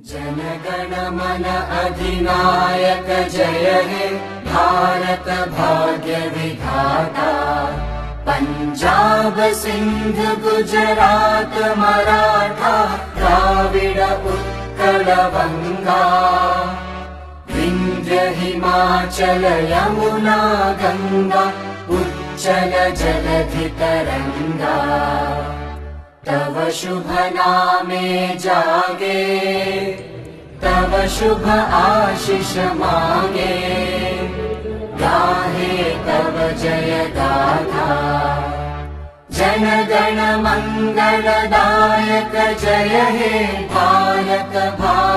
जनगण मन अधिनायक जय हे भारत भाग्य विधाता। पंजाब सिंध गुजरात मराठा द्राविड उत्कल बंगा। विंध्य हिमाचल यमुना गंगा उच्चल जलधि तरंगा। तव शुभ नामे जागे तव शुभ आशीष मांगे। गाहे तव जय गाथा जन गण मंगलदायक जय हे भारत भाग्य